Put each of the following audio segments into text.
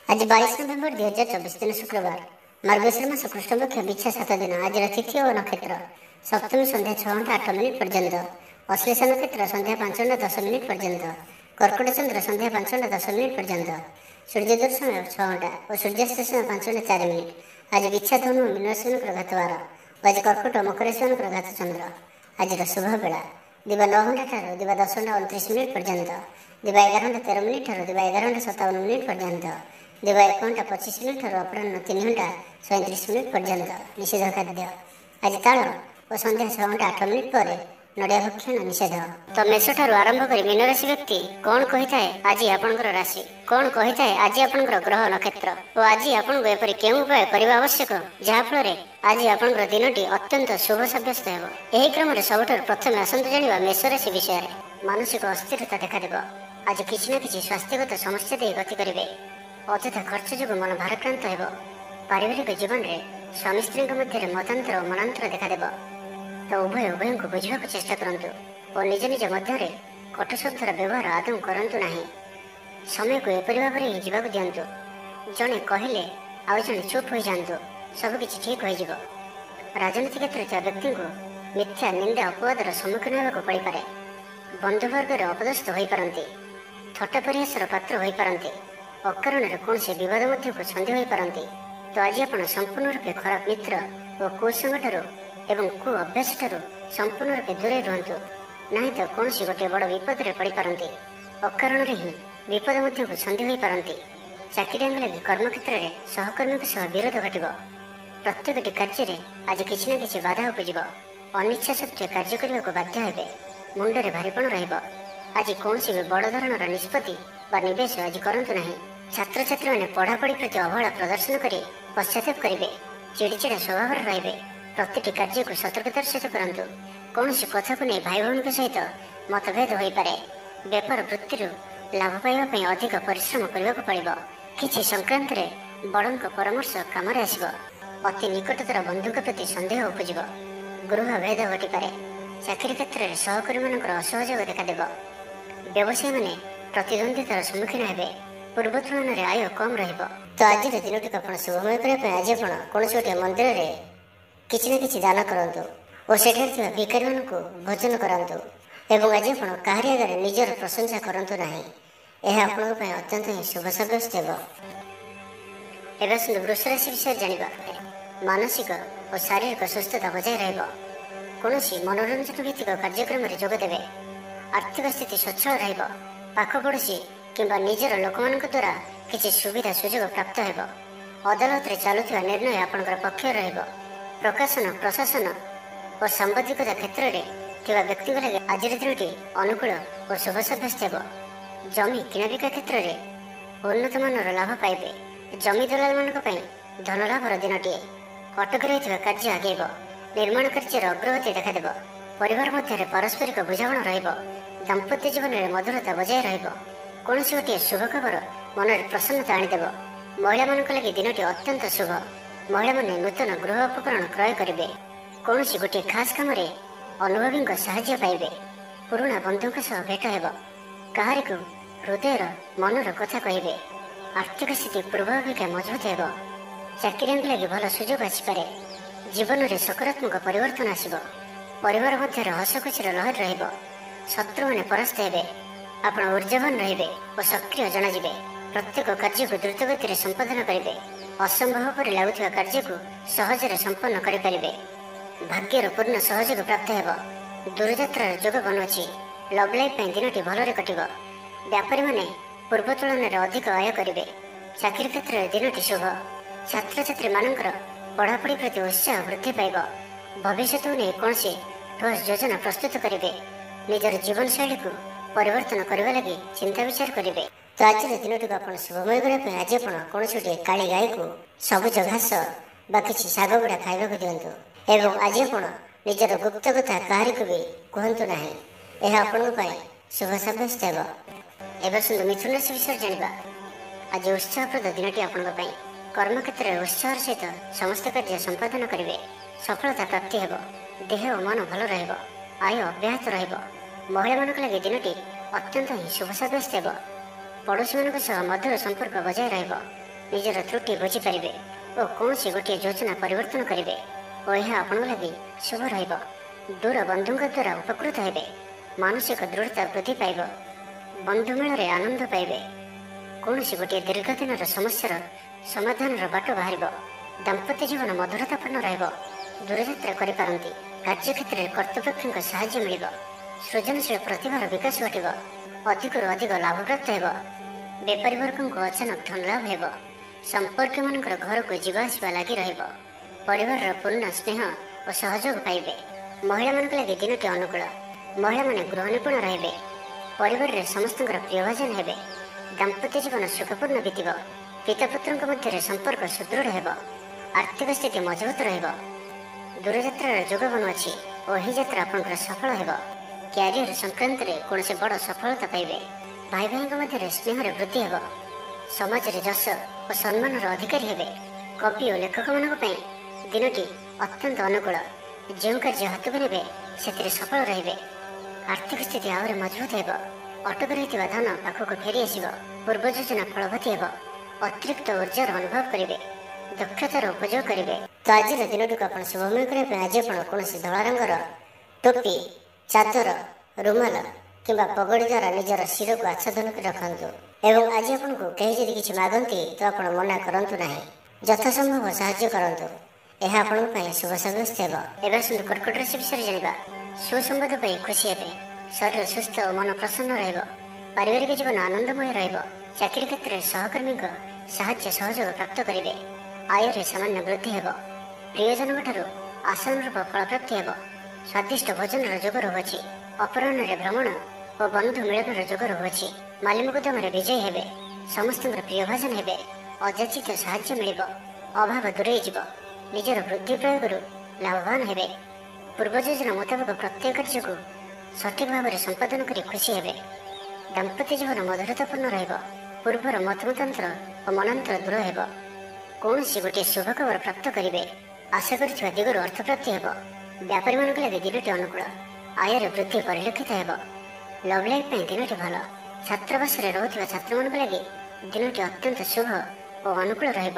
आज 22 नवेम्बर 2024 दिन शुक्रवार मार्गशीर मास कृष्ण पक्ष बिछा 7 दिन। आज तिथि और नक्षत्र सप्तमी संध्या 6:08 पर्यंत, अश्लेषा नक्षत्र संध्या 5:10 पर्यंत, कर्कट चंद्र संध्या 5:10 पर्यंत, सूर्योदय समय 6 घंटा और सूर्यास्त समय 5:04। आज बिछा धनु मीनराशि घातवार। आज कर्कट मकर राशि घात चंद्र। आज शुभ बेला दिवा 9 घंटा दिवा 10:29 पर्यंत, दिवा 11:13 ठार दिवा 11:57 पर्यंत, दिवा 1 घंटा 25 अपराह 3 घंटा 37 पर्यंत। निषेध खाद्य आज ताल और संध्या 6:08 पर नड़िया भक्षण निषेध। तो मेष ठार आरंभ कर मीन राशि व्यक्ति कौन कही थाए आज आपणकर राशि, कौन कही थाए आज आपणकर ग्रह नक्षत्र और आज आपको एपरि केउं उपाय करबा आवश्यक जहाँफल आज आपणकर दिनटी अत्यंत शुभ सब्यस्त हेब। एही क्रम सबुठार प्रथम आसंतु जानिबा मेष राशि विषय। मानसिक अस्थिरता देखादेव। आज किछि ना किछि स्वास्थ्यगत समस्या दे गति करिवे। अଯଥା खर्च जो मन भाराक्रांत हेब। पारिवारिक जीवन में स्वामी स्त्री मध्य मतांतर और मनांतर देखादेव। तो उभय उभय को बुझा चेष्टा करूँ और निज निज मध्य कटु शब्दर व्यवहार आदौ करूँ ना। समय को एपरी भाव में जावाक दिंतु। जड़े कहले आउ जड़े चुप हो जातु, सबकि ठीक हो। राजनीति क्षेत्र व्यक्ति को मिथ्या निंदा अपवादर सम्मुखीन होगा पड़ पारे। बंधुवर्ग अपदस्थ हो पारती, थट्टा परिहासर पात्र हो पारती, अकारण कौन से विवाद मध्य को छंदी हो पारती। तो आज आप संपूर्ण रूपे खराब मित्र और कुसंग एवं कु अभ्यास संपूर्ण रूपे दूरे रुहतु, ना तो कौन सी गोटे बड़ विपद में पड़ पारती। अकारण ही विपद मध्य को छंदी हो पारती। चाकरी लगी कर्मक्षेत्र में सहकर्मी विरोध घटव। प्रत्येक कार्य आज किसी न किसी बाधा उपज। अनिच्छा सत्वे कार्य करने को बाध्य हे। मुंडे भारीपण रज कौन भी बड़ धरणर निष्पत्ति निवेश आज करूँ ना। छात्र छात्री मैंने पढ़ापढ़ी प्रति अवहेला प्रदर्शन कर पश्चाताप करेंगे, चिड़चिड़ा स्वभाव रे। प्रति कार्य को सतर्कतार सहित करूँ। कौन कथा को नहीं भाई भौणी सहित मतभेद हो पारे। व्यापार वृत्ति लाभ पाइबा अधिक परिश्रम करने को पड़ो। किसी संक्रांत बड़ों परामर्श काम आसब। अति निकटतर बंधु प्रति सन्देह उपज। गृह भेद घटीपे। चाकरी क्षेत्र में सहकर्मी मान असहयोग देखादेव। व्यवसायी मैंने प्रतिद्वंदितार सम्मुखीन हे। पूर्व तुलन में आय कम रहिबो। तो आज दिन टी शुभमय करने आज कौन गोटे मंदिर में किसी न किसी दान करूँ और सेठार भिखारी मान भोजन करातु। एवं आज आप कहारी आगे निजर प्रशंसा करूँ ना। यह आपंप अत्यंत ही शुभ सब्यस्त हो। वृष राशि विषय जाना। मानसिक और शारीरिक सुस्थता बजाय रहिबो। कौन मनोरंजन भित्तिक कार्यक्रम में जोगदेवे। आर्थिक स्थिति स्वच्छल रहिबो। पाख पड़ोशी किंबा निजर लोक मान द्वारा किसी सुविधा सुजोग प्राप्त हेब। अदालत में चलुवा निर्णय आपंकर पक्ष रहिबो। प्रकाशन प्रशासन और सांबादिकता क्षेत्र में व्यक्ति लगे आज दिनटी अनुकूल और शुभ सब्यस्त हो। जमी किणाबिका क्षेत्र में उन्नत मानर लाभ पाइबे। जमी दलाल मान धन लाभर दिनटीए। अटक रही कार्य आगेब। निर्माण कार्य अग्रगति देखादेव। परिवार मध्य पारस्परिक बुझामण रहिबो। दाम्पत्य जीवन में मधुरता बजाय रहिबो। कौन गोटे शुभ खबर मन में प्रसन्नता आनीदेव। महिला मान लगी दिनटी अत्यंत शुभ। महिला माने नूतन गृह उपकरण क्रय करेंगे। कौन गोटे खास काम अनुभवी साहाय्य पाइबे। पुराणा बंधुओं सह भेट हेब। कहारी को हृदयर मनर कथा कहे। आर्थिक स्थिति पूर्वापेक्षा मजबूत हेब। चाकरी लगी भल सुजोग आसपे। जीवन में सकारात्मक परिवर्तन आसब। परिवार मध्य हस खुशीर लहर रहिबो। शत्रु मैंने परास्त हेबे। आपण ऊर्जावान रहिबे और सक्रिय जनाजिबे। प्रत्येक कार्य को द्रुतगति संपादन करेंगे। असंभव पर लगुवा कार्य को सहजरे संपन्न करें। भाग्यर पूर्ण सहयोग प्राप्त हेब। दूरयात्रार जोग बनुची। Love life दिनटी भलरे कटिब। व्यापारी माने पूर्व तुलन में अधिक आय करेंगे। चाकरी क्षेत्र में दिनटी शुभ। छात्र छात्री मानकर पढ़ापढ़ी प्रति उत्साह वृद्धि पाइब। भविष्य को नहीं कौन ठोस योजना प्रस्तुत करेंगे। निजर जीवन शैली को परिवर्तन करने लगी चिंता विचार करेंगे। तो आज दिन टी आप शुभमय करने आज आप कौन गोटे काली गाय को सबुज घास बा किसी शाग गुड़ा खावाक दिंतु। एवं आज आप निजर गुप्त कथा कहारी को भी कहतु ना। यह आपंप शुभ सब्यस्त हो। एवं मिथुन राशि विषय जाना। आज उत्साहप्रद दिनटी आपंप कर्मक्षेत्र में उत्साह सहित समस्त कार्य संपादन करेंगे। सफलता प्राप्ति हेब। देह और मन भल रहिबो। आय अब्याहत रहिबो। महिला मान लगी दिनटी अत्यंत ही शुभ सब्यस्त हो। पड़ोशी मान मधुर संपर्क बजाय रहिबो। ନିଜର ତ୍ରୁଟି ବୁଝିପାରିବେ ଓ କୌଣସି ଗୋଟିଏ ଯୋଜନା ପରିବର୍ତ୍ତନ କରିବେ ଓ ଏହା ଆପଣଙ୍କ ଲାଗି ଶୁଭ ରହିବ। ଦୂର ବନ୍ଧୁଙ୍କ ଦ୍ୱାରା ଉପକୃତ ହେବେ। ମାନସିକ ଦୃଢ଼ତା ବୃଦ୍ଧି ପାଇବ। ବନ୍ଧୁ ମେଳରେ ଆନନ୍ଦ ପାଇବେ। କୌଣସି ଗୋଟିଏ ଦୀର୍ଘଦିନର ସମସ୍ୟାର ସମାଧାନର ବାଟ ବାହାରିବ। ଦାମ୍ପତ୍ୟ ଜୀବନ ମଧୁରତାପୂର୍ଣ୍ଣ ରହିବ। ଦୂରଯାତ୍ରା କରିପାରନ୍ତି। କାର୍ଯ୍ୟକ୍ଷେତ୍ରରେ କର୍ତ୍ତୃପକ୍ଷଙ୍କ ସାହାଯ୍ୟ ମିଳିବ। ସୃଜନଶୀଳ ପ୍ରତିଭାର ବିକାଶ ଘଟିବ। ଅଧିକରୁ ଅଧିକ ଲାଭପ୍ରାପ୍ତ ହେବ। ବେପାରୀ ବର୍ଗଙ୍କୁ ଅଚାନକ ଧନଲାଭ ହେବ। ସମ୍ପର୍କୀୟମାନଙ୍କର ଘରକୁ ଯିବା ଆସିବା ଲାଗି ରହିବ। ପରିବାରର ପୂର୍ଣ୍ଣ ସ୍ନେହ ଓ ସହଯୋଗ ପାଇବେ। ମହିଳାମାନଙ୍କ ଲାଗି ଦିନଟି ଅନୁକୂଳ। ମହିଳାମାନେ ଗୃହ ନିପୁଣ ରହିବେ। ପରିବାରରେ ସମସ୍ତଙ୍କର ପ୍ରିୟଭାଜନ ହେବେ। ଦାମ୍ପତ୍ୟ ଜୀବନ ସୁଖପୂର୍ଣ୍ଣ ବିତିବ। ପିତାପୁତ୍ରଙ୍କ ମଧ୍ୟରେ ସମ୍ପର୍କ ସୁଦୃଢ଼ ହେବ। ଆର୍ଥିକ ସ୍ଥିତି ମଜବୁତ ରହିବ। ଦୂରଯାତ୍ରାର ଯୋଗ ବନୁଅଛି ଓ ଏହି ଯାତ୍ରା ଆପଣଙ୍କର ସଫଳ ହେବ। କ୍ୟାରିୟର ସଂକ୍ରାନ୍ତରେ କୌଣସି ବଡ଼ ସଫଳତା ପାଇବେ। ଭାଇ ଭାଇଙ୍କ ମଧ୍ୟରେ ସ୍ନେହରେ ବୃଦ୍ଧି ହେବ। ସମାଜରେ ଯଶ ଓ ସମ୍ମାନର ଅଧିକାରୀ ହେବେ। କବି ଓ ଲେଖକମାନଙ୍କ ପାଇଁ ଦିନଟି ଅତ୍ୟନ୍ତ ଅନୁକୂଳ। ଯେଉଁ କାର୍ଯ୍ୟ ହାତକୁ ନେବେ ସେଥିରେ ସଫଳ ରହିବେ। ଆର୍ଥିକ ସ୍ଥିତି ଆହୁରି ମଜବୁତ ହେବ। ଅଟକି ରହିଥିବା ଧନ ପାଖକୁ ଫେରି ଆସିବ। ପୂର୍ବ ଯୋଜନା ଫଳବତୀ ହେବ। ଅତିରିକ୍ତ ଉର୍ଜାର ଅନୁଭବ କରିବେ। ଦକ୍ଷତାର ଉପଯୋଗ କରିବେ। ତ ଆଜିର ଦିନଟିକୁ ଆପଣ ଶୁଭମୟ କରିବା ପାଇଁ ଆଜି ଆପଣ କୌଣସି ଧଳା ରଙ୍ଗର ଟୋପି, ଚାଦର, ରୁମାଲ କିମ୍ବା ପଗଡ଼ି ଦ୍ୱାରା ନିଜର ଶିରକୁ ଆଚ୍ଛାଦନ କରି ରଖନ୍ତୁ। ଏବଂ ଆଜି ଆପଣଙ୍କୁ କେହି ଯଦି କିଛି ମାଗନ୍ତି ତ ଆପଣ ମନା କରନ୍ତୁ ନାହିଁ। ଯଥାସମ୍ଭବ ସାହାଯ୍ୟ କରନ୍ତୁ। ଏହା ଆପଣଙ୍କ ପାଇଁ ଶୁଭ ସାବ୍ୟସ୍ତ ହେବ। ଏବେ ଆସନ୍ତୁ କର୍କଟ ରାଶି ବିଷୟରେ ଜାଣିବା। ସୁସମ୍ବାଦ ପାଇ ଖୁସି ହେବେ। ଶରୀର ସୁସ୍ଥ ଓ ମନ ପ୍ରସନ୍ନ ରହିବ। ପାରିବାରିକ ଜୀବନ ଆନନ୍ଦମୟ ରହିବ। ଚାକିରି କ୍ଷେତ୍ରରେ ସହକର୍ମୀଙ୍କ ସାହାଯ୍ୟ ସହଯୋଗ ପ୍ରାପ୍ତ କରିବେ। ଆୟରେ ସାମାନ୍ୟ ବୃଦ୍ଧି ହେବ। ପ୍ରିୟଜନଙ୍କ ଠାରୁ ଆଶାନୁରୂପ ଫଳପ୍ରାପ୍ତି ହେବ। ସ୍ୱାଦିଷ୍ଟ ଭୋଜନର ଯୋଗ ରହୁଅଛି। ଅପରାହ୍ନରେ ଭ୍ରମଣ ଓ ବନ୍ଧୁ ମିଳନର ଯୋଗ ରହୁଅଛି। ମାଲିମୁକଦ୍ଦମାରେ ବିଜୟୀ ହେବେ। ସମସ୍ତଙ୍କର ପ୍ରିୟଭାଜନ ହେବେ। ଅଯାଚିତ ସାହାଯ୍ୟ ମିଳିବ। ଅଭାବ ଦୂରେଇ ଯିବ। ନିଜର ବୁଦ୍ଧି ପ୍ରୟୋଗରୁ ଲାଭବାନ ହେବେ। ପୂର୍ବ ଯୋଜନା ମୁତାବକ ପ୍ରତ୍ୟେକ କାର୍ଯ୍ୟକୁ ସଠିକ୍ ଭାବରେ ସମ୍ପାଦନ କରି ଖୁସି ହେବେ। ଦାମ୍ପତ୍ୟ ଜୀବନ ମଧୁରତାପୂର୍ଣ୍ଣ ରହିବ। ପୂର୍ବର ମତମତାନ୍ତର ଓ ମନାନ୍ତର ଦୂର ହେବ। କୌଣସି ଗୋଟିଏ ଶୁଭ ଖବର ପ୍ରାପ୍ତ କରିବେ। ଆଶା କରିଥିବା ଦିଗରୁ ଅର୍ଥପ୍ରାପ୍ତି ହେବ। ବ୍ୟାପାରୀମାନଙ୍କ ଲାଗି ଦିନଟି ଅନୁକୂଳ। ଆୟରେ ବୃଦ୍ଧି ପରିଲକ୍ଷିତ ହେବ। ଲଭ୍ ଲାଇଫ୍ ପାଇଁ ଦିନଟି ଭଲ। ଛାତ୍ରାବାସରେ ରହୁଥିବା ଛାତ୍ରମାନଙ୍କ ଲାଗି ଦିନଟି ଅତ୍ୟନ୍ତ ଶୁଭ ଓ ଅନୁକୂଳ ରହିବ।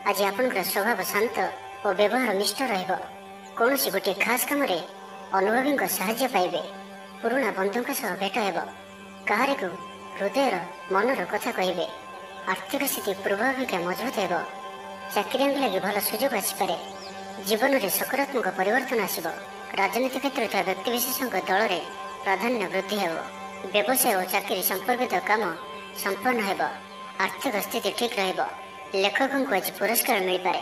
ଆଜି ଆପଣଙ୍କର ସ୍ୱଭାବ ଶାନ୍ତ ଓ ବ୍ୟବହାର ନିଷ୍ଠ ରହିବ। କୌଣସି ଗୋଟିଏ ଖାସ୍ କାମରେ ଅନୁଭବୀଙ୍କ ସାହାଯ୍ୟ ପାଇବେ। ପୁରୁଣା ବନ୍ଧୁଙ୍କ ସହ ଭେଟ ହେବ। କାହାରିକୁ ହୃଦୟର ମନର କଥା କହିବେ। ଆର୍ଥିକ ସ୍ଥିତି ପୂର୍ବ ଅପେକ୍ଷା ମଜବୁତ ହେବ। ଚାକିରିଆଙ୍କ ଲାଗି ଭଲ ସୁଯୋଗ ଆସିପାରେ। ଜୀବନରେ ସକାରାତ୍ମକ ପରିବର୍ତ୍ତନ ଆସିବ। ରାଜନୀତି କ୍ଷେତ୍ରରେ ଥିବା ବ୍ୟକ୍ତିବିଶେଷଙ୍କ ଦଳରେ ପ୍ରାଧାନ୍ୟ ବୃଦ୍ଧି ହେବ। ବ୍ୟବସାୟ ଓ ଚାକିରି ସମ୍ପର୍କିତ କାମ ସମ୍ପନ୍ନ ହେବ। ଆର୍ଥିକ ସ୍ଥିତି ଠିକ୍ ରହିବ। ଲେଖକଙ୍କୁ ଆଜି ପୁରସ୍କାର ମିଳିପାରେ।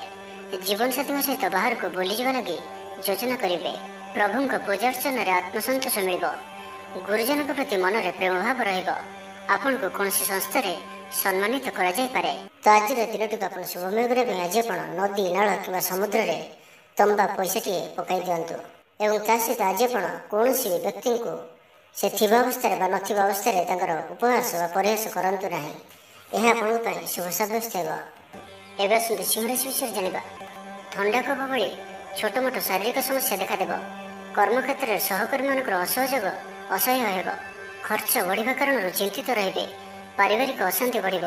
ଜୀବନସାଥୀଙ୍କ ସହିତ ବାହାରକୁ ବୁଲିଯିବା ଲାଗି ଯୋଜନା କରିବେ। ପ୍ରଭୁଙ୍କ ପୂଜାର୍ଚ୍ଚନାରେ ଆତ୍ମସନ୍ତୋଷ ମିଳିବ। ଗୁରୁଜନଙ୍କ ପ୍ରତି ମନରେ ପ୍ରେମ ଭାବ ରହିବ। ଆପଣଙ୍କୁ କୌଣସି ସଂସ୍ଥାରେ ସମ୍ମାନିତ କରାଯାଇପାରେ। ତ ଆଜିର ଦିନଟିକୁ ଆପଣ ଶୁଭମୟ କରିବା ପାଇଁ ଆଜି ଆପଣ ନଦୀ, ନାଳ କିମ୍ବା ସମୁଦ୍ରରେ ତମ୍ବା ପଇସାଟିଏ ପକାଇ ଦିଅନ୍ତୁ। ଏବଂ ତା ସହିତ ଆଜି ଆପଣ କୌଣସି ବ୍ୟକ୍ତିଙ୍କୁ ସେ ଥିବା ଅବସ୍ଥାରେ ବା ନଥିବା ଅବସ୍ଥାରେ ତାଙ୍କର ଉପହାସ ବା ପରିହାସ କରନ୍ତୁ ନାହିଁ। ଏହା ଆପଣଙ୍କ ପାଇଁ ଶୁଭ ସାବ୍ୟସ୍ତ ହେବ। ଏବେ ଆସନ୍ତୁ ସିଂହରାଶି ବିଷୟରେ ଜାଣିବା। ଥଣ୍ଡା କଫ ଭଳି ଛୋଟ ମୋଟ ଶାରୀରିକ ସମସ୍ୟା ଦେଖାଦେବ। କର୍ମକ୍ଷେତ୍ରରେ ସହକର୍ମୀମାନଙ୍କର ଅସହଯୋଗ ଅସହ୍ୟ ହେବ। ଖର୍ଚ୍ଚ ବଢ଼ିବା କାରଣରୁ ଚିନ୍ତିତ ରହିବେ। ପାରିବାରିକ ଅଶାନ୍ତି ବଢ଼ିବ।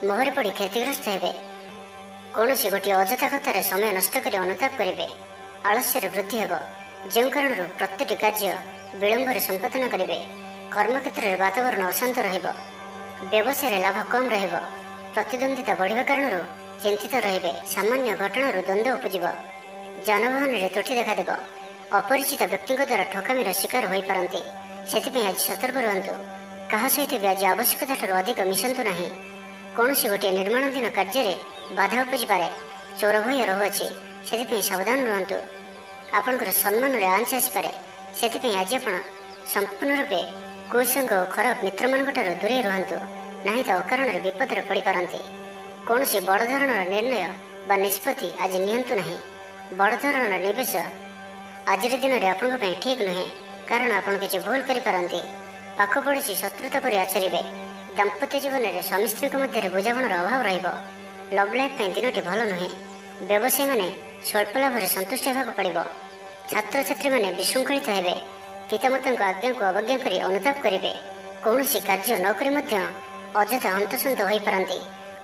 ମୋହରେ ପଡ଼ି କ୍ଷତିଗ୍ରସ୍ତ ହେବେ। କୌଣସି ଗୋଟିଏ ଅଯଥା କଥାରେ ସମୟ ନଷ୍ଟ କରି ଅନୁତାପ କରିବେ। ଆଳସ୍ୟରେ ବୃଦ୍ଧି ହେବ। ଯେଉଁ କାରଣରୁ ପ୍ରତ୍ୟେକଟି କାର୍ଯ୍ୟ ବିଳମ୍ବରେ ସମ୍ପାଦନ କରିବେ। କର୍ମକ୍ଷେତ୍ରରେ ବାତାବରଣ ଅଶାନ୍ତ ରହିବ। ବ୍ୟବସାୟରେ ଲାଭ କମ୍ ରହିବ। ପ୍ରତିଦ୍ୱନ୍ଦିତା ବଢ଼ିବା କାରଣରୁ ଚିନ୍ତିତ ରହିବେ। ସାମାନ୍ୟ ଘଟଣାରୁ ଦ୍ୱନ୍ଦ୍ୱ ଉପୁଜିବ। ଯାନବାହନରେ ତ୍ରୁଟି ଦେଖାଦେବ। ଅପରିଚିତ ବ୍ୟକ୍ତିଙ୍କ ଦ୍ୱାରା ଠକାମିର ଶିକାର ହୋଇପାରନ୍ତି। ସେଥିପାଇଁ ଆଜି ସତର୍କ ରୁହନ୍ତୁ। କାହା ସହିତ ବି ଆଜି ଆବଶ୍ୟକତାଠାରୁ ଅଧିକ ମିଶନ୍ତୁ ନାହିଁ। କୌଣସି ଗୋଟିଏ ନିର୍ମାଣାଧୀନ କାର୍ଯ୍ୟରେ ବାଧା ଉପୁଜିପାରେ। ଚୋର ଭୟ ରହୁଅଛି। ସେଥିପାଇଁ ସାବଧାନ ରୁହନ୍ତୁ। ଆପଣଙ୍କର ସମ୍ମାନରେ ଆଞ୍ଚ ଆସିପାରେ। ସେଥିପାଇଁ ଆଜି ଆପଣ ସମ୍ପୂର୍ଣ୍ଣ ରୂପେ କୁସଙ୍ଗ ଓ ଖରାପ ମିତ୍ରମାନଙ୍କଠାରୁ ଦୂରେଇ ରୁହନ୍ତୁ। ନାହିଁ ତ ଅକାରଣରେ ବିପଦରେ ପଡ଼ିପାରନ୍ତି। କୌଣସି ବଡ଼ ଧରଣର ନିର୍ଣ୍ଣୟ ବା ନିଷ୍ପତ୍ତି ଆଜି ନିଅନ୍ତୁ ନାହିଁ। ବଡ଼ ଧରଣର ନିବେଶ ଆଜିର ଦିନରେ ଆପଣଙ୍କ ପାଇଁ ଠିକ୍ ନୁହେଁ। କାରଣ ଆପଣ କିଛି ଭୁଲ କରିପାରନ୍ତି। ପାଖ ପଡ଼ୋଶୀ ଶତ୍ରୁତା ପରି ଆଚରିବେ। ଦାମ୍ପତ୍ୟ ଜୀବନରେ ସ୍ୱାମୀ ସ୍ତ୍ରୀଙ୍କ ମଧ୍ୟରେ ବୁଝାମଣାର ଅଭାବ ରହିବ। ଲଭ୍ ଲାଇଫ୍ ପାଇଁ ଦିନଟି ଭଲ ନୁହେଁ। ବ୍ୟବସାୟୀମାନେ ସ୍ୱଳ୍ପ ଲାଭରେ ସନ୍ତୁଷ୍ଟ ହେବାକୁ ପଡ଼ିବ। ଛାତ୍ରଛାତ୍ରୀମାନେ ବିଶୃଙ୍ଖଳିତ ହେବେ। ପିତାମାତାଙ୍କ ଆଜ୍ଞାକୁ ଅବଜ୍ଞା କରି ଅନୁତାପ କରିବେ। କୌଣସି କାର୍ଯ୍ୟ ନ କରି ମଧ୍ୟ ଅଯଥା ହନ୍ତସନ୍ତ ହୋଇପାରନ୍ତି।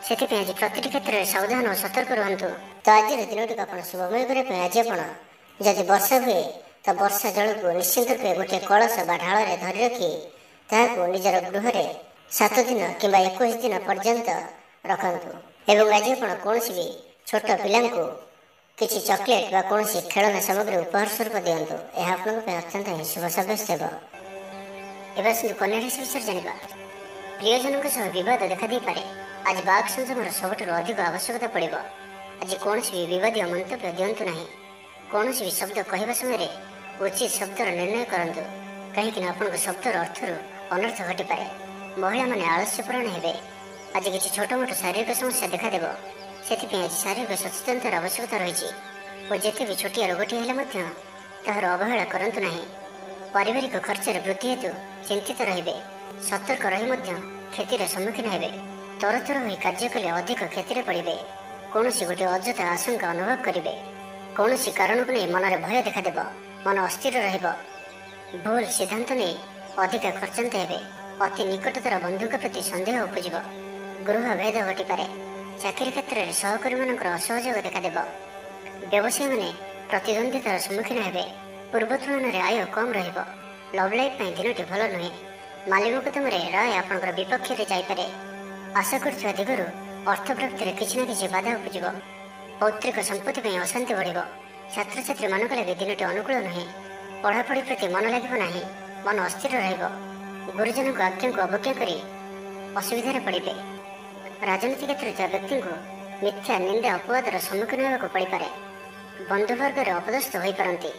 ସେଥିପାଇଁ ଆଜି ପ୍ରତିଟି କ୍ଷେତ୍ରରେ ସାବଧାନ ଓ ସତର୍କ ରୁହନ୍ତୁ। ତ ଆଜିର ଦିନଟିକୁ ଆପଣ ଶୁଭମୟ କରିବା ପାଇଁ ଆଜି ଆପଣ ଯଦି ବର୍ଷା ହୁଏ ତ ବର୍ଷା ଜଳକୁ ନିଶ୍ଚିନ୍ତ ରୂପେ ଗୋଟିଏ କଳସ ବା ଢାଳରେ ଧରି ରଖି ତାହାକୁ ନିଜର ଗୃହରେ 7 ଦିନ କିମ୍ବା 21 ଦିନ ପର୍ଯ୍ୟନ୍ତ ରଖନ୍ତୁ। ଏବଂ ଆଜି ଆପଣ କୌଣସି ବି ଛୋଟ ପିଲାଙ୍କୁ କିଛି ଚକୋଲେଟ୍ ବା କୌଣସି ଖେଳନା ସାମଗ୍ରୀ ଉପହାର ସ୍ୱରୂପ ଦିଅନ୍ତୁ। ଏହା ଆପଣଙ୍କ ପାଇଁ ଅତ୍ୟନ୍ତ ହିଁ ଶୁଭ ସାବ୍ୟସ୍ତ ହେବ। ଏବେ ଆସନ୍ତୁ କନ୍ୟା ରାଶି ବିଷୟରେ ଜାଣିବା। ପ୍ରିୟଜନଙ୍କ ସହ ବିବାଦ ଦେଖାଦେଇପାରେ। ଆଜି ବାକ୍ ସଂଯମର ସବୁଠାରୁ ଅଧିକ ଆବଶ୍ୟକତା ପଡ଼ିବ। ଆଜି କୌଣସି ବି ବିବାଦୀୟ ମନ୍ତବ୍ୟ ଦିଅନ୍ତୁ ନାହିଁ। କୌଣସି ବି ଶବ୍ଦ କହିବା ସମୟରେ ଉଚିତ ଶବ୍ଦର ନିର୍ଣ୍ଣୟ କରନ୍ତୁ, କାହିଁକିନା ଆପଣଙ୍କ ଶବ୍ଦର ଅର୍ଥରୁ ଅନର୍ଥ ଘଟିପାରେ। ମହିଳାମାନେ ଆଳସ୍ୟପରାୟଣ ହେବେ। ଆଜି କିଛି ଛୋଟମୋଟ ଶାରୀରିକ ସମସ୍ୟା ଦେଖାଦେବ। ସେଥିପାଇଁ ଆଜି ଶାରୀରିକ ସଚେତନତାର ଆବଶ୍ୟକତା ରହିଛି ଓ ଯେତେ ବି ଛୋଟିଆ ରୋଗଟି ହେଲେ ମଧ୍ୟ ତାହାର ଅବହେଳା କରନ୍ତୁ ନାହିଁ। ପାରିବାରିକ ଖର୍ଚ୍ଚରେ ବୃଦ୍ଧି ହେତୁ ଚିନ୍ତିତ ରହିବେ। ସତର୍କ ରହି ମଧ୍ୟ କ୍ଷତିର ସମ୍ମୁଖୀନ ହେବେ। ତରତର ହୋଇ କାର୍ଯ୍ୟ କଲେ ଅଧିକ କ୍ଷତିରେ ପଡ଼ିବେ। କୌଣସି ଗୋଟିଏ ଅଯଥା ଆଶଙ୍କା ଅନୁଭବ କରିବେ। କୌଣସି କାରଣକୁ ନେଇ ମନରେ ଭୟ ଦେଖାଦେବ। ମନ ଅସ୍ଥିର ରହିବ। ଭୁଲ ସିଦ୍ଧାନ୍ତ ନେଇ ଅଧିକା ଖର୍ଚ୍ଚାନ୍ତ ହେବେ। ଅତି ନିକଟତର ବନ୍ଧୁଙ୍କ ପ୍ରତି ସନ୍ଦେହ ଉପୁଜିବ। ଗୃହ ଭେଦ ଘଟିପାରେ। ଚାକିରି କ୍ଷେତ୍ରରେ ସହକର୍ମୀମାନଙ୍କର ଅସହଯୋଗ ଦେଖାଦେବ। ବ୍ୟବସାୟୀମାନେ ପ୍ରତିଦ୍ୱନ୍ଦ୍ୱିତାର ସମ୍ମୁଖୀନ ହେବେ। ପୂର୍ବ ତୁଳନାରେ ଆୟ କମ୍ ରହିବ। ଲଭ୍ ଲାଇଫ୍ ପାଇଁ ଦିନଟି ଭଲ ନୁହେଁ। ମାଲି ମୋକଦ୍ଦମାରେ ରାୟ ଆପଣଙ୍କର ବିପକ୍ଷରେ ଯାଇପାରେ। ଆଶା କରୁଥିବା ଦିଗରୁ ଅର୍ଥ ପ୍ରାପ୍ତିରେ କିଛି ନା କିଛି ବାଧା ଉପୁଜିବ। ପୌତ୍ରିକ ସମ୍ପତ୍ତି ପାଇଁ ଅଶାନ୍ତି ବଢ଼ିବ। ଛାତ୍ରଛାତ୍ରୀମାନଙ୍କ ଲାଗି ଦିନଟି ଅନୁକୂଳ ନୁହେଁ। ପଢ଼ାପଢ଼ି ପ୍ରତି ମନ ଲାଗିବ ନାହିଁ। ମନ ଅସ୍ଥିର ରହିବ। ଗୁରୁଜନଙ୍କ ଆଜ୍ଞାକୁ ଅବଜ୍ଞା କରି ଅସୁବିଧାରେ ପଡ଼ିବେ। ରାଜନୀତି କ୍ଷେତ୍ରରେ ଥିବା ବ୍ୟକ୍ତିଙ୍କୁ ମିଥ୍ୟା ନିନ୍ଦା ଅପବାଦର ସମ୍ମୁଖୀନ ହେବାକୁ ପଡ଼ିପାରେ। ବନ୍ଧୁବର୍ଗରେ ଅପଦସ୍ଥ ହୋଇପାରନ୍ତି।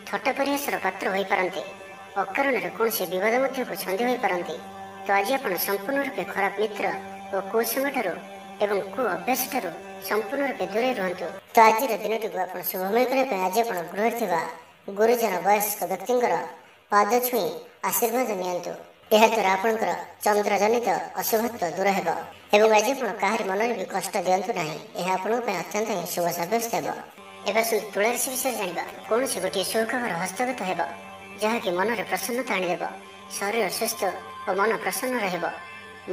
ଥଟ୍ଟା ପରିହାସର ପାତ୍ର ହୋଇପାରନ୍ତି। ଅକାରଣରେ କୌଣସି ବିବାଦ ମଧ୍ୟକୁ ଛନ୍ଦି ହୋଇପାରନ୍ତି। ତ ଆଜି ଆପଣ ସମ୍ପୂର୍ଣ୍ଣ ରୂପେ ଖରାପ ମିତ୍ର ଓ କୁସଙ୍ଗଠାରୁ ଏବଂ କୁ ଅଭ୍ୟାସଠାରୁ ସମ୍ପୂର୍ଣ୍ଣ ରୂପେ ଦୂରେଇ ରୁହନ୍ତୁ। ତ ଆଜିର ଦିନଟିକୁ ଆପଣ ଶୁଭମୟ କରିବା ପାଇଁ ଆଜି ଆପଣ ଗୃହରେ ଥିବା ଗୁରୁଜନ ବୟସ୍କ ବ୍ୟକ୍ତିଙ୍କର ପାଦ ଛୁଇଁ ଆଶୀର୍ବାଦ ନିଅନ୍ତୁ। ଏହାଦ୍ୱାରା ଆପଣଙ୍କର ଚନ୍ଦ୍ରଜନିତ ଅଶୁଭତ୍ୱ ଦୂର ହେବ ଏବଂ ଆଜି ଆପଣ କାହାରି ମନରେ ବି କଷ୍ଟ ଦିଅନ୍ତୁ ନାହିଁ। ଏହା ଆପଣଙ୍କ ପାଇଁ ଅତ୍ୟନ୍ତ ହିଁ ଶୁଭ ସାବ୍ୟସ୍ତ ହେବ। ଏବେ ଆସନ୍ତୁ ତୁଳା ରାଶି ବିଷୟରେ ଜାଣିବା। କୌଣସି ଗୋଟିଏ ସୁଖବର ହସ୍ତଗତ ହେବ, ଯାହାକି ମନରେ ପ୍ରସନ୍ନତା ଆଣିଦେବ। ଶରୀର ସୁସ୍ଥ ଓ ମନ ପ୍ରସନ୍ନ ରହିବ।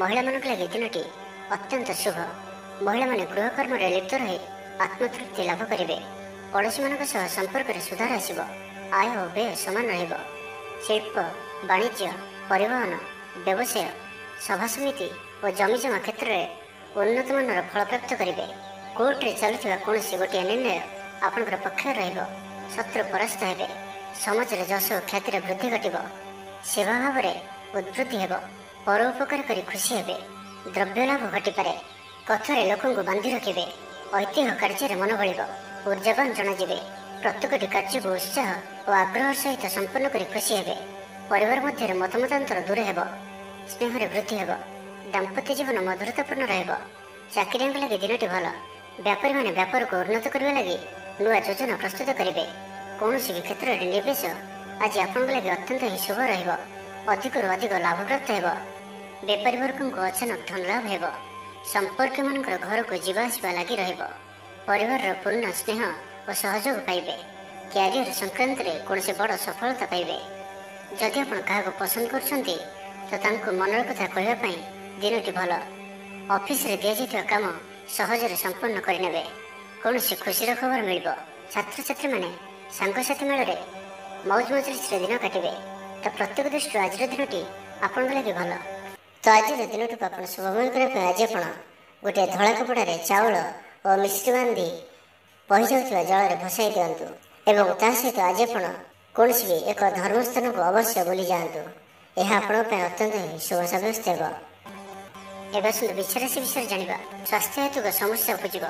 ମହିଳାମାନଙ୍କ ଲାଗି ଦିନଟି ଅତ୍ୟନ୍ତ ଶୁଭ। ମହିଳାମାନେ ଗୃହକର୍ମରେ ଲିପ୍ତ ରହି ଆତ୍ମତୃପ୍ତି ଲାଭ କରିବେ। ପଡ଼ୋଶୀମାନଙ୍କ ସହ ସମ୍ପର୍କରେ ସୁଧାର ଆସିବ। ଆୟ ଓ ବ୍ୟୟ ସମାନ ରହିବ। ଶିଳ୍ପ, ବାଣିଜ୍ୟ, ପରିବହନ, ବ୍ୟବସାୟ, ସଭାସମିତି ଓ ଜମିଜମା କ୍ଷେତ୍ରରେ ଉନ୍ନତମାନର ଫଳପ୍ରାପ୍ତ କରିବେ। କୋର୍ଟରେ ଚାଲୁଥିବା କୌଣସି ଗୋଟିଏ ନିର୍ଣ୍ଣୟ ଆପଣଙ୍କର ପକ୍ଷରେ ରହିବ। ଶତ୍ରୁ ପରାସ୍ତ ହେବେ। ସମାଜରେ ଯଶ ଓ ଖ୍ୟାତିର ବୃଦ୍ଧି ଘଟିବ। ସେବା ଭାବରେ ଉଦ୍ବୃଦ୍ଧି ହେବ। ପର ଉପକାର କରି ଖୁସି ହେବେ। ଦ୍ରବ୍ୟ ଲାଭ ଘଟିପାରେ। କଥାରେ ଲୋକଙ୍କୁ ବାନ୍ଧି ରଖିବେ। ଐତିହ୍ୟ କାର୍ଯ୍ୟରେ ମନ ବଳିବ। ଉର୍ଜାବାନ ଜଣାଯିବେ। ପ୍ରତ୍ୟେକଟି କାର୍ଯ୍ୟକୁ ଉତ୍ସାହ ଓ ଆଗ୍ରହ ସହିତ ସମ୍ପନ୍ନ କରି ଖୁସି ହେବେ। ପରିବାର ମଧ୍ୟରେ ମତମତାନ୍ତର ଦୂର ହେବ। ସ୍ନେହରେ ବୃଦ୍ଧି ହେବ। ଦାମ୍ପତ୍ୟ ଜୀବନ ମଧୁରତାପୂର୍ଣ୍ଣ ରହିବ। ଚାକିରିଆଙ୍କ ଲାଗି ଦିନଟି ଭଲ। ବ୍ୟାପାରୀମାନେ ବ୍ୟାପାରକୁ ଉନ୍ନତ କରିବା ଲାଗି ନୂଆ ଯୋଜନା ପ୍ରସ୍ତୁତ କରିବେ। କୌଣସି ବି କ୍ଷେତ୍ରରେ ନିବେଶ ଆଜି ଆପଣଙ୍କ ଲାଗି ଅତ୍ୟନ୍ତ ହିଁ ଶୁଭ ରହିବ। ଅଧିକରୁ ଅଧିକ ଲାଭପ୍ରାପ୍ତ ହେବ। ବେପାରୀ ବର୍ଗଙ୍କୁ ଅଚାନକ ଧନ ଲାଭ ହେବ। ସମ୍ପର୍କୀୟମାନଙ୍କର ଘରକୁ ଯିବା ଆସିବା ଲାଗି ରହିବ। ପରିବାରର ପୂର୍ଣ୍ଣ ସ୍ନେହ ଓ ସହଯୋଗ ପାଇବେ। କ୍ୟାରିୟର ସଂକ୍ରାନ୍ତରେ କୌଣସି ବଡ଼ ସଫଳତା ପାଇବେ। ଯଦି ଆପଣ କାହାକୁ ପସନ୍ଦ କରୁଛନ୍ତି ତ ତାଙ୍କୁ ମନର କଥା କହିବା ପାଇଁ ଦିନଟି ଭଲ। ଅଫିସରେ ଦିଆଯାଇଥିବା କାମ ସହଜରେ ସମ୍ପୂର୍ଣ୍ଣ କରିନେବେ। କୌଣସି ଖୁସିର ଖବର ମିଳିବ। ଛାତ୍ରଛାତ୍ରୀମାନେ ସାଙ୍ଗସାଥି ମେଳରେ ମୌଜ ମଜଲିସରେ ଦିନ କାଟିବେ। ତ ପ୍ରତ୍ୟେକ ଦୃଷ୍ଟିରୁ ଆଜିର ଦିନଟି ଆପଣଙ୍କ ଲାଗି ଭଲ। ତ ଆଜିର ଦିନଟିକୁ ଆପଣ ଶୁଭମୟ କରିବା ପାଇଁ ଆଜି ଆପଣ ଗୋଟିଏ ଧଳା କପଡ଼ାରେ ଚାଉଳ ଓ ମିଶ୍ରି ବାନ୍ଧି ବହିଯାଉଥିବା ଜଳରେ ଭସାଇ ଦିଅନ୍ତୁ ଏବଂ ତା ସହିତ ଆଜି ଆପଣ କୌଣସି ବି ଏକ ଧର୍ମସ୍ଥାନକୁ ଅବଶ୍ୟ ବୁଲି ଯାଆନ୍ତୁ। ଏହା ଆପଣଙ୍କ ପାଇଁ ଅତ୍ୟନ୍ତ ହିଁ ଶୁଭ ସାବ୍ୟସ୍ତ ହେବ। ଏବେ ଆସନ୍ତୁ ବିଛାରାଶି ବିଷୟରେ ଜାଣିବା। ସ୍ୱାସ୍ଥ୍ୟ ହେତୁକ ସମସ୍ୟା ଉପୁଜିବ।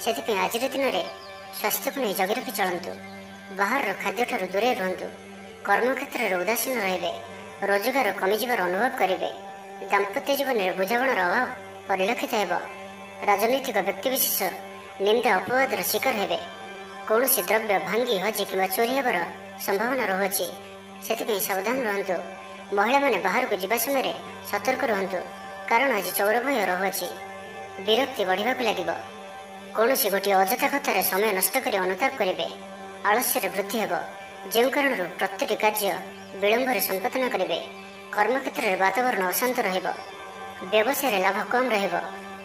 ସେଥିପାଇଁ ଆଜିର ଦିନରେ ସ୍ୱାସ୍ଥ୍ୟକୁ ନେଇ ଜଗି ରଖି ଚଳନ୍ତୁ। ବାହାରର ଖାଦ୍ୟଠାରୁ ଦୂରେଇ ରୁହନ୍ତୁ। କର୍ମକ୍ଷେତ୍ରରେ ଉଦାସୀନ ରହିବେ। ରୋଜଗାର କମିଯିବାର ଅନୁଭବ କରିବେ। ଦାମ୍ପତ୍ୟ ଜୀବନରେ ବୁଝାମଣାର ଅଭାବ ପରିଲକ୍ଷିତ ହେବ। ରାଜନୈତିକ ବ୍ୟକ୍ତିବିଶେଷ ନିନ୍ଦା ଅପବାଦର ଶିକାର ହେବେ। କୌଣସି ଦ୍ରବ୍ୟ ଭାଙ୍ଗି ହଜି କିମ୍ବା ଚୋରି ହେବାର ସମ୍ଭାବନା ରହୁଅଛି। ସେଥିପାଇଁ ସାବଧାନ ରୁହନ୍ତୁ। ମହିଳାମାନେ ବାହାରକୁ ଯିବା ସମୟରେ ସତର୍କ ରୁହନ୍ତୁ, କାରଣ ଆଜି ଚୋର ଭୟ ରହୁଅଛି। ବିରକ୍ତି ବଢ଼ିବାକୁ ଲାଗିବ। କୌଣସି ଗୋଟିଏ ଅଯଥା କଥାରେ ସମୟ ନଷ୍ଟ କରି ଅନୁତାପ କରିବେ। ଆଳସ୍ୟରେ ବୃଦ୍ଧି ହେବ, ଯେଉଁ କାରଣରୁ ପ୍ରତ୍ୟେକଟି କାର୍ଯ୍ୟ ବିଳମ୍ବରେ ସମ୍ପାଦନ କରିବେ। କର୍ମକ୍ଷେତ୍ରରେ ବାତାବରଣ ଅଶାନ୍ତ ରହିବ। ବ୍ୟବସାୟରେ ଲାଭ କମ୍ ରହିବ।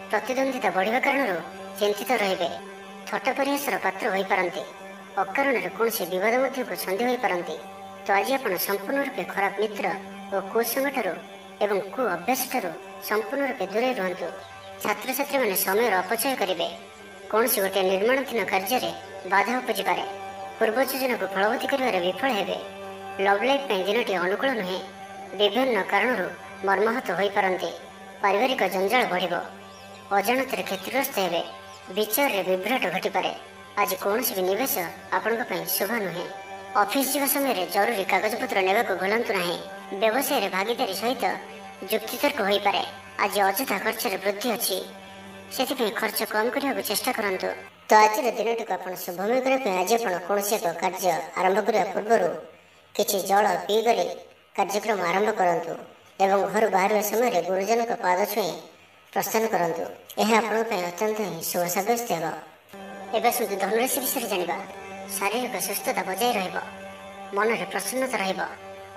ପ୍ରତିଦ୍ୱନ୍ଦିତା ବଢ଼ିବା କାରଣରୁ ଚିନ୍ତିତ ରହିବେ। ଥଟ୍ଟା ପରିହାସର ପାତ୍ର ହୋଇପାରନ୍ତି। ଅକାରଣରେ କୌଣସି ବିବାଦ ମଧ୍ୟକୁ ଛନ୍ଦି ହୋଇପାରନ୍ତି। ତ ଆଜି ଆପଣ ସମ୍ପୂର୍ଣ୍ଣ ରୂପେ ଖରାପ ମିତ୍ର ଓ କୁସଙ୍ଗଠାରୁ ଏବଂ କୁ ଅଭ୍ୟାସଠାରୁ ସମ୍ପୂର୍ଣ୍ଣ ରୂପେ ଦୂରେଇ ରୁହନ୍ତୁ। ଛାତ୍ରଛାତ୍ରୀମାନେ ସମୟର ଅପଚୟ କରିବେ। କୌଣସି ଗୋଟିଏ ନିର୍ମାଣାଧୀନ କାର୍ଯ୍ୟରେ ବାଧା ଉପୁଜିପାରେ। ପୂର୍ବ ଯୋଜନାକୁ ଫଳବତୀ କରିବାରେ ବିଫଳ ହେବେ। ଲଭ୍ ଲାଇଫ୍ ପାଇଁ ଦିନଟି ଅନୁକୂଳ ନୁହେଁ। ବିଭିନ୍ନ କାରଣରୁ ମର୍ମାହତ ହୋଇପାରନ୍ତି। ପାରିବାରିକ ଜଞ୍ଜାଳ ବଢ଼ିବ। ଅଜାଣତରେ କ୍ଷତିଗ୍ରସ୍ତ ହେବେ। ବିଚାରରେ ବିଭ୍ରାଟ ଘଟିପାରେ। ଆଜି କୌଣସି ବି ନିବେଶ ଆପଣଙ୍କ ପାଇଁ ଶୁଭ ନୁହେଁ। ଅଫିସ ଯିବା ସମୟରେ ଜରୁରୀ କାଗଜପତ୍ର ନେବାକୁ ଭୁଲନ୍ତୁ ନାହିଁ। ବ୍ୟବସାୟରେ ଭାଗିଦାରୀ ସହିତ ଯୁକ୍ତିତର୍କ ହୋଇପାରେ। ଆଜି ଅଯଥା ଖର୍ଚ୍ଚରେ ବୃଦ୍ଧି ଅଛି, ସେଥିପାଇଁ ଖର୍ଚ୍ଚ କମ୍ କରିବାକୁ ଚେଷ୍ଟା କରନ୍ତୁ। ତ ଆଜିର ଦିନଟିକୁ ଆପଣ ଶୁଭମୟ କରିବା ପାଇଁ ଆଜି ଆପଣ କୌଣସି ଏକ କାର୍ଯ୍ୟ ଆରମ୍ଭ କରିବା ପୂର୍ବରୁ କିଛି ଜଳ ପିଇକରି କାର୍ଯ୍ୟକ୍ରମ ଆରମ୍ଭ କରନ୍ତୁ ଏବଂ ଘରୁ ବାହାରିବା ସମୟରେ ଗୁରୁଜନଙ୍କ ପାଦ ଛୁଇଁ ପ୍ରସ୍ଥାନ କରନ୍ତୁ। ଏହା ଆପଣଙ୍କ ପାଇଁ ଅତ୍ୟନ୍ତ ହିଁ ଶୁଭ ସାବ୍ୟସ୍ତ ହେବ। ଏବେ ଆସନ୍ତୁ ଧନୁରାଶି ବିଷୟରେ ଜାଣିବା। ଶାରୀରିକ ସୁସ୍ଥତା ବଜାୟ ରହିବ। ମନରେ ପ୍ରସନ୍ନତା ରହିବ।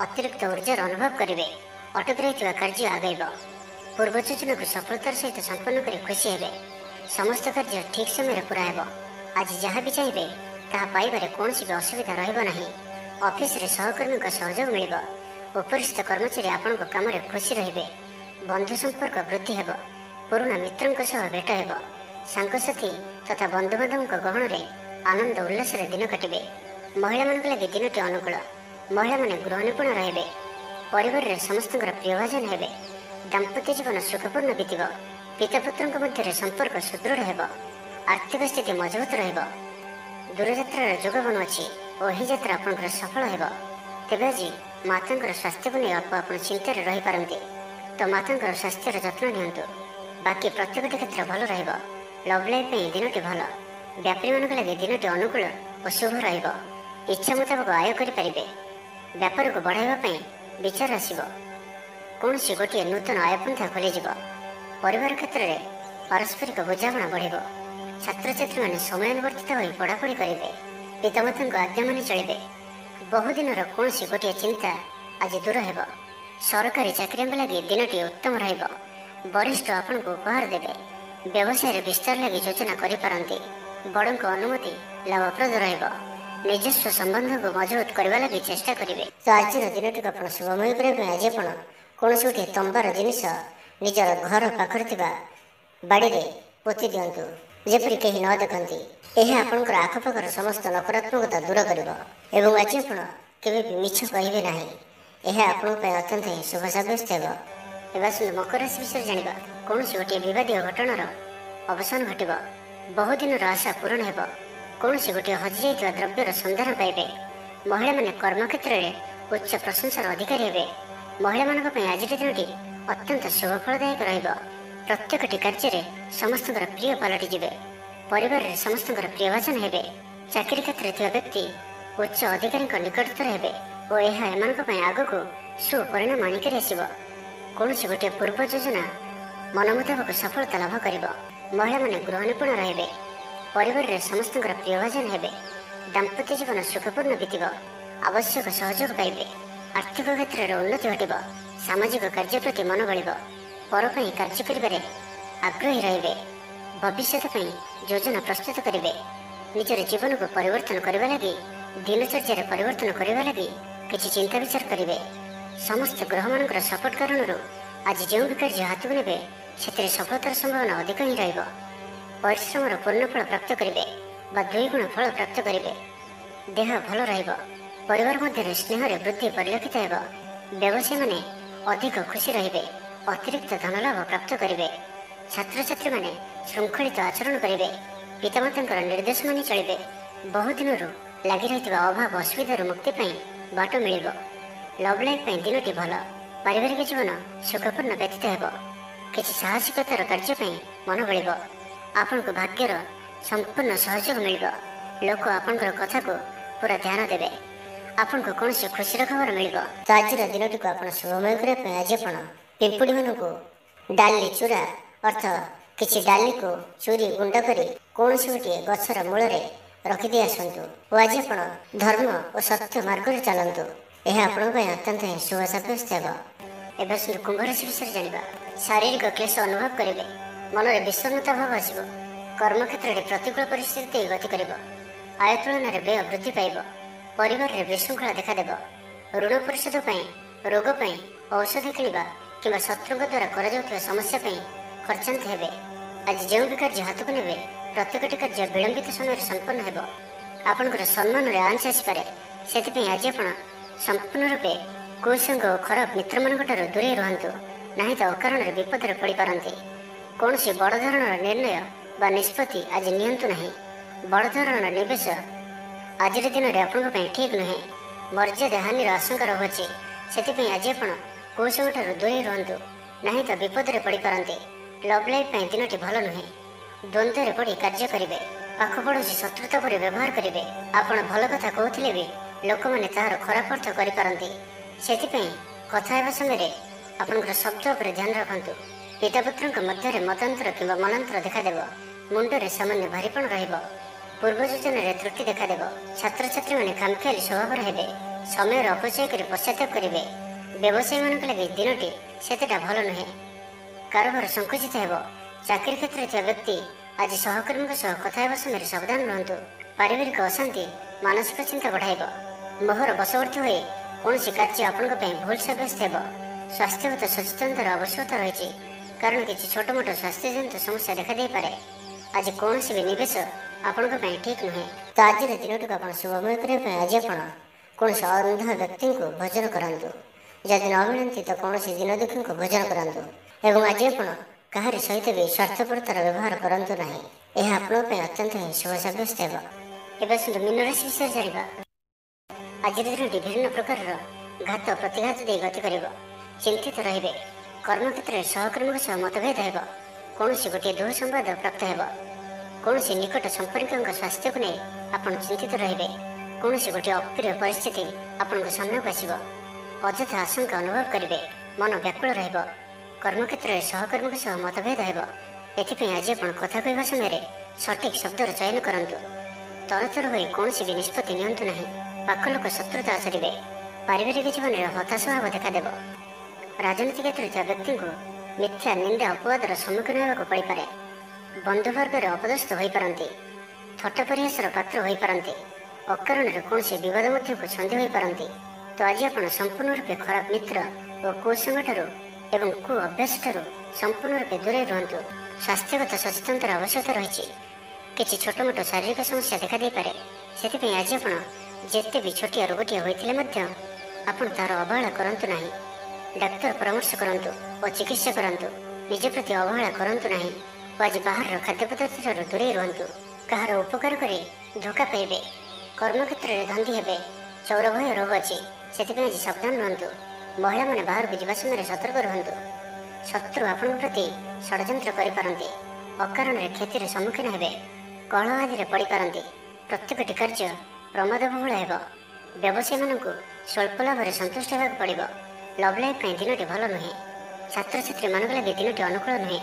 ଅତିରିକ୍ତ ଉର୍ଜାର ଅନୁଭବ କରିବେ। ଅଟକି ରହିଥିବା କାର୍ଯ୍ୟ ଆଗେଇବ। ପୂର୍ବ ଯୋଜନାକୁ ସଫଳତାର ସହିତ ସମ୍ପନ୍ନ କରି ଖୁସି ହେବେ। ସମସ୍ତ କାର୍ଯ୍ୟ ଠିକ୍ ସମୟରେ ପୁରା ହେବ। ଆଜି ଯାହା ବି ଚାହିଁବେ ତାହା ପାଇବାରେ କୌଣସି ବି ଅସୁବିଧା ରହିବ ନାହିଁ। ଅଫିସରେ ସହକର୍ମୀଙ୍କ ସହଯୋଗ ମିଳିବ। ଉପରିସ୍ଥ କର୍ମଚାରୀ ଆପଣଙ୍କ କାମରେ ଖୁସି ରହିବେ। ବନ୍ଧୁ ସମ୍ପର୍କ ବୃଦ୍ଧି ହେବ। ପୁରୁଣା ମିତ୍ରଙ୍କ ସହ ଭେଟ ହେବ। ସାଙ୍ଗସାଥି ତଥା ବନ୍ଧୁବାନ୍ଧବଙ୍କ ଗହଣରେ ଆନନ୍ଦ ଉଲ୍ଲାସରେ ଦିନ କାଟିବେ। ମହିଳାମାନଙ୍କ ଲାଗି ଦିନଟି ଅନୁକୂଳ। ମହିଳାମାନେ ଗୃହ ନିପୁଣ ରହିବେ। ପରିବାରରେ ସମସ୍ତଙ୍କର ପ୍ରିୟଭାଜନ ହେବେ। ଦାମ୍ପତ୍ୟ ଜୀବନ ସୁଖପୂର୍ଣ୍ଣ ବିତିବ। ପିତାପୁତ୍ରଙ୍କ ମଧ୍ୟରେ ସମ୍ପର୍କ ସୁଦୃଢ଼ ହେବ। ଆର୍ଥିକ ସ୍ଥିତି ମଜବୁତ ରହିବ। ଦୂରଯାତ୍ରାର ଯୋଗ ବନୁଅଛି ଓ ଏହି ଯାତ୍ରା ଆପଣଙ୍କର ସଫଳ ହେବ। ତେବେ ଆଜି ମାତାଙ୍କର ସ୍ୱାସ୍ଥ୍ୟକୁ ନେଇ ଅଳ୍ପ ଆପଣ ଚିନ୍ତାରେ ରହିପାରନ୍ତି, ତ ମାତାଙ୍କର ସ୍ୱାସ୍ଥ୍ୟର ଯତ୍ନ ନିଅନ୍ତୁ। ବାକି ପ୍ରତ୍ୟେକଟି କ୍ଷେତ୍ର ଭଲ ରହିବ। ଲଭ୍ ଲାଇଫ୍ ପାଇଁ ଦିନଟି ଭଲ। ବ୍ୟାପାରୀମାନଙ୍କ ଲାଗି ଦିନଟି ଅନୁକୂଳ ଓ ଶୁଭ ରହିବ। ଇଚ୍ଛା ମୁତାବକ ଆୟ କରିପାରିବେ। ବ୍ୟାପାରକୁ ବଢ଼ାଇବା ପାଇଁ ବିଚାର ଆସିବ। କୌଣସି ଗୋଟିଏ ନୂତନ ଆୟପନ୍ଥା ଖୋଲିଯିବ। ପରିବାର କ୍ଷେତ୍ରରେ ପାରସ୍ପରିକ ବୁଝାମଣା ବଢ଼ିବ। ଛାତ୍ରଛାତ୍ରୀମାନେ ସମୟାନୁବର୍ତ୍ତିତ ହୋଇ ପଢ଼ାପଢ଼ି କରିବେ। ପିତାମାତାଙ୍କ ଆଜ୍ଞା ମାନି ଚଳିବେ। ବହୁଦିନର କୌଣସି ଗୋଟିଏ ଚିନ୍ତା ଆଜି ଦୂର ହେବ। ସରକାରୀ ଚାକିରିଙ୍କ ଲାଗି ଦିନଟି ଉତ୍ତମ ରହିବ। ବରିଷ୍ଠ ଆପଣଙ୍କୁ ଉପହାର ଦେବେ। ବ୍ୟବସାୟରେ ବିସ୍ତାର ଲାଗି ଯୋଜନା କରିପାରନ୍ତି। ବଡ଼ଙ୍କ ଅନୁମତି ଲାଭପ୍ରଦ ରହିବ। ନିଜସ୍ୱ ସମ୍ବନ୍ଧକୁ ମଜବୁତ କରିବା ଲାଗି ଚେଷ୍ଟା କରିବେ। ତ ଆଜିର ଦିନଟିକୁ ଆପଣ ଶୁଭମୟ କରିବା ପାଇଁ ଆଜି ଆପଣ କୌଣସି ଗୋଟିଏ ତମ୍ବାର ଜିନିଷ ନିଜର ଘର ପାଖରେ ଥିବା ବାଡ଼ିରେ ପୋତି ଦିଅନ୍ତୁ, ଯେପରି କେହି ନ ଦେଖନ୍ତି। ଏହା ଆପଣଙ୍କର ଆଖପାଖର ସମସ୍ତ ନକାରାତ୍ମକତା ଦୂର କରିବ ଏବଂ ଆଜି ଆପଣ କେବେ ବି ମିଛ କହିବେ ନାହିଁ। ଏହା ଆପଣଙ୍କ ପାଇଁ ଅତ୍ୟନ୍ତ ହିଁ ଶୁଭ ସାବ୍ୟସ୍ତ ହେବ। ଏବେ ଆସନ୍ତୁ ମକର ରାଶି ବିଷୟରେ ଜାଣିବା। କୌଣସି ଗୋଟିଏ ବିବାଦୀୟ ଘଟଣାର ଅବସାନ ଘଟିବ। ବହୁଦିନର ଆଶା ପୂରଣ ହେବ। କୌଣସି ଗୋଟିଏ ହଜିଯାଇଥିବା ଦ୍ରବ୍ୟର ସନ୍ଧାନ ପାଇବେ। ମହିଳାମାନେ କର୍ମକ୍ଷେତ୍ରରେ ଉଚ୍ଚ ପ୍ରଶଂସାର ଅଧିକାରୀ ହେବେ। ମହିଳାମାନଙ୍କ ପାଇଁ ଆଜିର ଦିନଟି ଅତ୍ୟନ୍ତ ଶୁଭ ଫଳଦାୟକ ରହିବ। ପ୍ରତ୍ୟେକଟି କାର୍ଯ୍ୟରେ ସମସ୍ତଙ୍କର ପ୍ରିୟ ପାଲଟିଯିବେ। ପରିବାରରେ ସମସ୍ତଙ୍କର ପ୍ରିୟଭାଜନ ହେବେ। ଚାକିରି କ୍ଷେତ୍ରରେ ଥିବା ବ୍ୟକ୍ତି ଉଚ୍ଚ ଅଧିକାରୀଙ୍କ ନିକଟତର ହେବେ ଓ ଏହା ଏମାନଙ୍କ ପାଇଁ ଆଗକୁ ସୁପରିଣାମ ଆଣିକରି ଆସିବ। କୌଣସି ଗୋଟିଏ ପୂର୍ବ ଯୋଜନା ମନ ମୁତାବକ ସଫଳତା ଲାଭ କରିବ। ମହିଳାମାନେ ଗୃହ ନିପୁଣ ରହିବେ। ପରିବାରରେ ସମସ୍ତଙ୍କର ପ୍ରିୟଭାଜନ ହେବେ। ଦାମ୍ପତ୍ୟ ଜୀବନ ସୁଖପୂର୍ଣ୍ଣ ବିତିବ। ଆବଶ୍ୟକ ସହଯୋଗ ପାଇବେ। ଆର୍ଥିକ କ୍ଷେତ୍ରରେ ଉନ୍ନତି ଘଟିବ। ସାମାଜିକ କାର୍ଯ୍ୟ ପ୍ରତି ମନ ବଳିବ। ପର ପାଇଁ କାର୍ଯ୍ୟ କରିବାରେ ଆଗ୍ରହୀ ରହିବେ। ଭବିଷ୍ୟତ ପାଇଁ ଯୋଜନା ପ୍ରସ୍ତୁତ କରିବେ। ନିଜର ଜୀବନକୁ ପରିବର୍ତ୍ତନ କରିବା ଲାଗି, ଦିନଚର୍ଯ୍ୟାରେ ପରିବର୍ତ୍ତନ କରିବା ଲାଗି କିଛି ଚିନ୍ତା ବିଚାର କରିବେ। ସମସ୍ତ ଗ୍ରହମାନଙ୍କର ସପୋର୍ଟ କାରଣରୁ ଆଜି ଯେଉଁ ବି କାର୍ଯ୍ୟ ହାତକୁ ନେବେ ସେଥିରେ ସଫଳତାର ସମ୍ଭାବନା ଅଧିକ ହିଁ ରହିବ। ପରିଶ୍ରମର ପୂର୍ଣ୍ଣ ଫଳ ପ୍ରାପ୍ତ କରିବେ ବା 2 ଗୁଣ ଫଳ ପ୍ରାପ୍ତ କରିବେ। ଦେହ ଭଲ ରହିବ। ପରିବାର ମଧ୍ୟରେ ସ୍ନେହରେ ବୃଦ୍ଧି ପରିଲକ୍ଷିତ ହେବ। ବ୍ୟବସାୟୀମାନେ ଅଧିକ ଖୁସି ରହିବେ। ଅତିରିକ୍ତ ଧନଲାଭ ପ୍ରାପ୍ତ କରିବେ। ଛାତ୍ରଛାତ୍ରୀମାନେ ଶୃଙ୍ଖଳିତ ଆଚରଣ କରିବେ। ପିତାମାତାଙ୍କର ନିର୍ଦ୍ଦେଶ ମାନି ଚଳିବେ। ବହୁଦିନରୁ ଲାଗି ରହିଥିବା ଅଭାବ ଅସୁବିଧାରୁ ମୁକ୍ତି ପାଇଁ ବାଟ ମିଳିବ। ଲଭ୍ ଲାଇଫ୍ ପାଇଁ ଦିନଟି ଭଲ। ପାରିବାରିକ ଜୀବନ ସୁଖପୂର୍ଣ୍ଣ ବ୍ୟତୀତ ହେବ। କିଛି ସାହସିକତାର କାର୍ଯ୍ୟ ପାଇଁ ମନ ବଳିବ। ଆପଣଙ୍କୁ ଭାଗ୍ୟର ସମ୍ପୂର୍ଣ୍ଣ ସହଯୋଗ ମିଳିବ। ଲୋକ ଆପଣଙ୍କର କଥାକୁ ପୁରା ଧ୍ୟାନ ଦେବେ। ଆପଣଙ୍କୁ କୌଣସି ଖୁସିର ଖବର ମିଳିବ। ତ ଆଜିର ଦିନଟିକୁ ଆପଣ ଶୁଭମୟ କରିବା ପାଇଁ ଆଜି ଆପଣ ପିମ୍ପୁଡ଼ିମାନଙ୍କୁ ଡାଲି ଚୂରା ଅର୍ଥ କିଛି ଡାଲିକୁ ଚୁରି ଗୁଣ୍ଡ କରି କୌଣସି ଗୋଟିଏ ଗଛର ମୂଳରେ ରଖିଦେଇ ଆସନ୍ତୁ ଓ ଆଜି ଆପଣ ଧର୍ମ ଓ ସତ୍ୟ ମାର୍ଗରେ ଚାଲନ୍ତୁ। ଏହା ଆପଣଙ୍କ ପାଇଁ ଅତ୍ୟନ୍ତ ହିଁ ଶୁଭ ସାବ୍ୟସ୍ତ ହେବ। ଏବେ ଆସନ୍ତୁ କୁମ୍ଭ ରାଶି ବିଷୟରେ ଜାଣିବା। ଶାରୀରିକ କ୍ଲେଶ ଅନୁଭବ କରିବେ। ମନରେ ବିଷର୍ଣ୍ଣତା ଭାବ ଆସିବ। କର୍ମକ୍ଷେତ୍ରରେ ପ୍ରତିକୂଳ ପରିସ୍ଥିତି ଦେଇ ଗତି କରିବ। ଆୟ ତୁଳନାରେ ବ୍ୟୟ ବୃଦ୍ଧି ପାଇବ। ପରିବାରରେ ବିଶୃଙ୍ଖଳା ଦେଖାଦେବ। ଋଣ ପରିଶୋଧ ପାଇଁ, ରୋଗ ପାଇଁ, ଔଷଧ କିଣିବା କିମ୍ବା ଶତ୍ରୁଙ୍କ ଦ୍ୱାରା କରାଯାଉଥିବା ସମସ୍ୟା ପାଇଁ ଖର୍ଚ୍ଚାନ୍ତ ହେବେ। ଆଜି ଯେଉଁ ବି କାର୍ଯ୍ୟ ହାତକୁ ନେବେ, ପ୍ରତ୍ୟେକଟି କାର୍ଯ୍ୟ ବିଳମ୍ବିତ ସମୟରେ ସମ୍ପନ୍ନ ହେବ। ଆପଣଙ୍କର ସମ୍ମାନରେ ଆଞ୍ଚ ଆସିପାରେ। ସେଥିପାଇଁ ଆଜି ଆପଣ ସମ୍ପୂର୍ଣ୍ଣ ରୂପେ କୁସଙ୍ଗ ଓ ଖରାପ ମିତ୍ରମାନଙ୍କଠାରୁ ଦୂରେଇ ରୁହନ୍ତୁ, ନାହିଁ ତ ଅକାରଣରେ ବିପଦରେ ପଡ଼ିପାରନ୍ତି। କୌଣସି ବଡ଼ ଧରଣର ନିର୍ଣ୍ଣୟ ବା ନିଷ୍ପତ୍ତି ଆଜି ନିଅନ୍ତୁ ନାହିଁ। ବଡ଼ ଧରଣର ନିବେଶ ଆଜିର ଦିନରେ ଆପଣଙ୍କ ପାଇଁ ଠିକ୍ ନୁହେଁ। ମର୍ଯ୍ୟାଦା ହାନିର ଆଶଙ୍କା ରହୁଅଛି। ସେଥିପାଇଁ ଆଜି ଆପଣ କୁସଙ୍ଗଠାରୁ ଦୂରେଇ ରୁହନ୍ତୁ, ନାହିଁ ତ ବିପଦରେ ପଡ଼ିପାରନ୍ତି। ଲଭ୍ ଲାଇଫ୍ ପାଇଁ ଦିନଟି ଭଲ ନୁହେଁ। ଦ୍ୱନ୍ଦ୍ୱରେ ପଡ଼ି କାର୍ଯ୍ୟ କରିବେ। ପାଖ ପଡ଼ୋଶୀ ଶତ୍ରୁତା ପରି ବ୍ୟବହାର କରିବେ। ଆପଣ ଭଲ କଥା କହୁଥିଲେ ବି ଲୋକମାନେ ତାହାର ଖରାପ ଅର୍ଥ କରିପାରନ୍ତି। ସେଥିପାଇଁ କଥା ହେବା ସମୟରେ ଆପଣଙ୍କର ଶବ୍ଦ ଉପରେ ଧ୍ୟାନ ରଖନ୍ତୁ। ପିତାପୁତ୍ରଙ୍କ ମଧ୍ୟରେ ମତାନ୍ତର କିମ୍ବା ମନାନ୍ତର ଦେଖାଦେବ। ମୁଣ୍ଡରେ ସାମାନ୍ୟ ଭାରିପଣ ରହିବ। ପୂର୍ବ ଯୋଜନାରେ ତ୍ରୁଟି ଦେଖାଦେବ। ଛାତ୍ରଛାତ୍ରୀମାନେ ଖାମଖିଆଲି ସ୍ୱଭାବର ହେବେ। ସମୟର ଅପଚୟ କରି ପଶ୍ଚାତାପ କରିବେ। ବ୍ୟବସାୟୀମାନଙ୍କ ଲାଗି ଦିନଟି ସେତେଟା ଭଲ ନୁହେଁ। କାରବାର ସଂକୁଚିତ ହେବ। ଚାକିରି କ୍ଷେତ୍ରରେ ଥିବା ବ୍ୟକ୍ତି ଆଜି ସହକର୍ମୀଙ୍କ ସହ କଥା ହେବା ସମୟରେ ସାବଧାନ ରୁହନ୍ତୁ। ପାରିବାରିକ ଅଶାନ୍ତି ମାନସିକ ଚିନ୍ତା ବଢ଼ାଇବ। ମୋହର ବଶବର୍ତ୍ତୀ ହୋଇ କୌଣସି କାର୍ଯ୍ୟ ଆପଣଙ୍କ ପାଇଁ ଭୁଲ ସାବ୍ୟସ୍ତ ହେବ। ସ୍ୱାସ୍ଥ୍ୟଗତ ସଚେତନତାର ଆବଶ୍ୟକତା ରହିଛି, କାରଣ କିଛି ଛୋଟମୋଟ ସ୍ୱାସ୍ଥ୍ୟଜନିତ ସମସ୍ୟା ଦେଖାଦେଇପାରେ। ଆଜି କୌଣସି ବି ନିବେଶ ଆପଣଙ୍କ ପାଇଁ ଠିକ୍ ନୁହେଁ। ତ ଆଜିର ଦିନଟିକୁ ଆପଣ ଶୁଭମୟ କରିବା ପାଇଁ ଆଜି ଆପଣ କୌଣସି ଅନ୍ଧ ବ୍ୟକ୍ତିଙ୍କୁ ଭୋଜନ କରନ୍ତୁ। ଯଦି ନ ମିଳନ୍ତି ତ କୌଣସି ଦିନ ଦୁଃଖୀଙ୍କୁ ଭୋଜନ କରନ୍ତୁ। ଏବଂ ଆଜି ଆପଣ କାହାରି ସହିତ ବି ସ୍ୱାର୍ଥପରତାର ବ୍ୟବହାର କରନ୍ତୁ ନାହିଁ। ଏହା ଆପଣଙ୍କ ପାଇଁ ଅତ୍ୟନ୍ତ ହିଁ ଶୁଭ ସାବ୍ୟସ୍ତ ହେବ। ଏବେ ଆସନ୍ତୁ ମୀନ ରାଶି ବିଷୟରେ ଜାଣିବା। ଆଜିର ଦିନଟି ବିଭିନ୍ନ ପ୍ରକାରର ଘାତ ପ୍ରତିଘାତ ଦେଇ ଗତି କରିବ। ଚିନ୍ତିତ ରହିବେ। କର୍ମକ୍ଷେତ୍ରରେ ସହକର୍ମୀଙ୍କ ସହ ମତଭେଦ ହେବ। କୌଣସି ଗୋଟିଏ ଦୁଃସମ୍ବାଦ ପ୍ରାପ୍ତ ହେବ। କୌଣସି ନିକଟ ସମ୍ପର୍କୀୟଙ୍କ ସ୍ୱାସ୍ଥ୍ୟକୁ ନେଇ ଆପଣ ଚିନ୍ତିତ ରହିବେ। କୌଣସି ଗୋଟିଏ ଅପ୍ରିୟ ପରିସ୍ଥିତି ଆପଣଙ୍କ ସାମ୍ନାକୁ ଆସିବ। ଅଯଥା ଆଶଙ୍କା ଅନୁଭବ କରିବେ। ମନ ବ୍ୟାକୁଳ ରହିବ। କର୍ମକ୍ଷେତ୍ରରେ ସହକର୍ମୀଙ୍କ ସହ ମତଭେଦ ହେବ। ଏଥିପାଇଁ ଆଜି ଆପଣ କଥା କହିବା ସମୟରେ ସଠିକ୍ ଶବ୍ଦର ଚୟନ କରନ୍ତୁ। ତରତର ହୋଇ କୌଣସି ବି ନିଷ୍ପତ୍ତି ନିଅନ୍ତୁ ନାହିଁ। ପାଖ ଲୋକ ଶତ୍ରୁତା ଆଚରିବେ। ପାରିବାରିକ ଜୀବନରେ ହତାଶ ଭାବ ଦେଖାଦେବ। ରାଜନୀତି କ୍ଷେତ୍ରରେ ଥିବା ବ୍ୟକ୍ତିଙ୍କୁ ମିଥ୍ୟା ନିନ୍ଦା ଅପବାଦର ସମ୍ମୁଖୀନ ହେବାକୁ ପଡ଼ିପାରେ। ବନ୍ଧୁବର୍ଗରେ ଅପଦସ୍ଥ ହୋଇପାରନ୍ତି। ଥଟ୍ଟା ପରିହାସର ପାତ୍ର ହୋଇପାରନ୍ତି। ଅକାରଣରେ କୌଣସି ବିବାଦ ମଧ୍ୟକୁ ଛନ୍ଦି ହୋଇପାରନ୍ତି। ତ ଆଜି ଆପଣ ସମ୍ପୂର୍ଣ୍ଣ ରୂପେ ଖରାପ ମିତ୍ର ଓ କୁସଙ୍ଗଠାରୁ ଏବଂ କୁ ଅଭ୍ୟାସଠାରୁ ସମ୍ପୂର୍ଣ୍ଣ ରୂପେ ଦୂରେଇ ରୁହନ୍ତୁ। ସ୍ୱାସ୍ଥ୍ୟଗତ ସଚେତନତାର ଆବଶ୍ୟକତା ରହିଛି। କିଛି ଛୋଟମୋଟ ଶାରୀରିକ ସମସ୍ୟା ଦେଖାଦେଇପାରେ। ସେଥିପାଇଁ ଆଜି ଆପଣ ଯେତେ ବି ଛୋଟିଆ ରୋଗଟିଏ ହୋଇଥିଲେ ମଧ୍ୟ ଆପଣ ତାହାର ଅବହେଳା କରନ୍ତୁ ନାହିଁ। ଡାକ୍ତର ପରାମର୍ଶ କରନ୍ତୁ ଓ ଚିକିତ୍ସା କରନ୍ତୁ। ନିଜ ପ୍ରତି ଅବହେଳା କରନ୍ତୁ ନାହିଁ ଓ ଆଜି ବାହାରର ଖାଦ୍ୟପଦାର୍ଥଠାରୁ ଦୂରେଇ ରୁହନ୍ତୁ। କାହାର ଉପକାର କରି ଧୋକା ପାଇବେ। କର୍ମକ୍ଷେତ୍ରରେ ଧନ୍ଦୀ ହେବେ। ଚୌର ଭୟ ରହୁଅଛି। ସେଥିପାଇଁ ଆଜି ସାବଧାନ ରୁହନ୍ତୁ। ମହିଳାମାନେ ବାହାରକୁ ଯିବା ସମୟରେ ସତର୍କ ରୁହନ୍ତୁ। ଶତ୍ରୁ ଆପଣଙ୍କ ପ୍ରତି ଷଡ଼ଯନ୍ତ୍ର କରିପାରନ୍ତି। ଅକାରଣରେ କ୍ଷତିର ସମ୍ମୁଖୀନ ହେବେ। କଳହ ଆଦିରେ ପଡ଼ିପାରନ୍ତି। ପ୍ରତ୍ୟେକଟି କାର୍ଯ୍ୟ ପ୍ରମାଦବହୁଳ ହେବ। ବ୍ୟବସାୟୀମାନଙ୍କୁ ସ୍ୱଳ୍ପ ଲାଭରେ ସନ୍ତୁଷ୍ଟ ହେବାକୁ ପଡ଼ିବ। ଲଭ୍ ଲାଇଫ୍ ପାଇଁ ଦିନଟି ଭଲ ନୁହେଁ। ଛାତ୍ରଛାତ୍ରୀମାନଙ୍କ ଲାଗି ଦିନଟି ଅନୁକୂଳ ନୁହେଁ।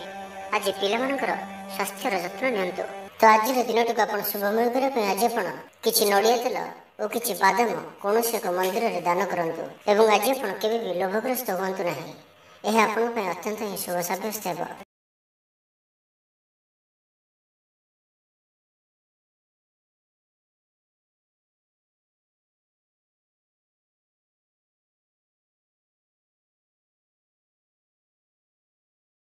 ଆଜି ପିଲାମାନଙ୍କର ସ୍ୱାସ୍ଥ୍ୟର ଯତ୍ନ ନିଅନ୍ତୁ। ତ ଆଜିର ଦିନଟିକୁ ଆପଣ ଶୁଭମୟ କରିବା ପାଇଁ ଆଜି ଆପଣ କିଛି ନଡ଼ିଆ ତେଲ ଓ କିଛି ବାଦାମ କୌଣସି ଏକ ମନ୍ଦିରରେ ଦାନ କରନ୍ତୁ। ଏବଂ ଆଜି ଆପଣ କେବେ ବି ଲୋଭଗ୍ରସ୍ତ ହୁଅନ୍ତୁ ନାହିଁ। ଏହା ଆପଣଙ୍କ ପାଇଁ ଅତ୍ୟନ୍ତ ହିଁ ଶୁଭ ସାବ୍ୟସ୍ତ ହେବ।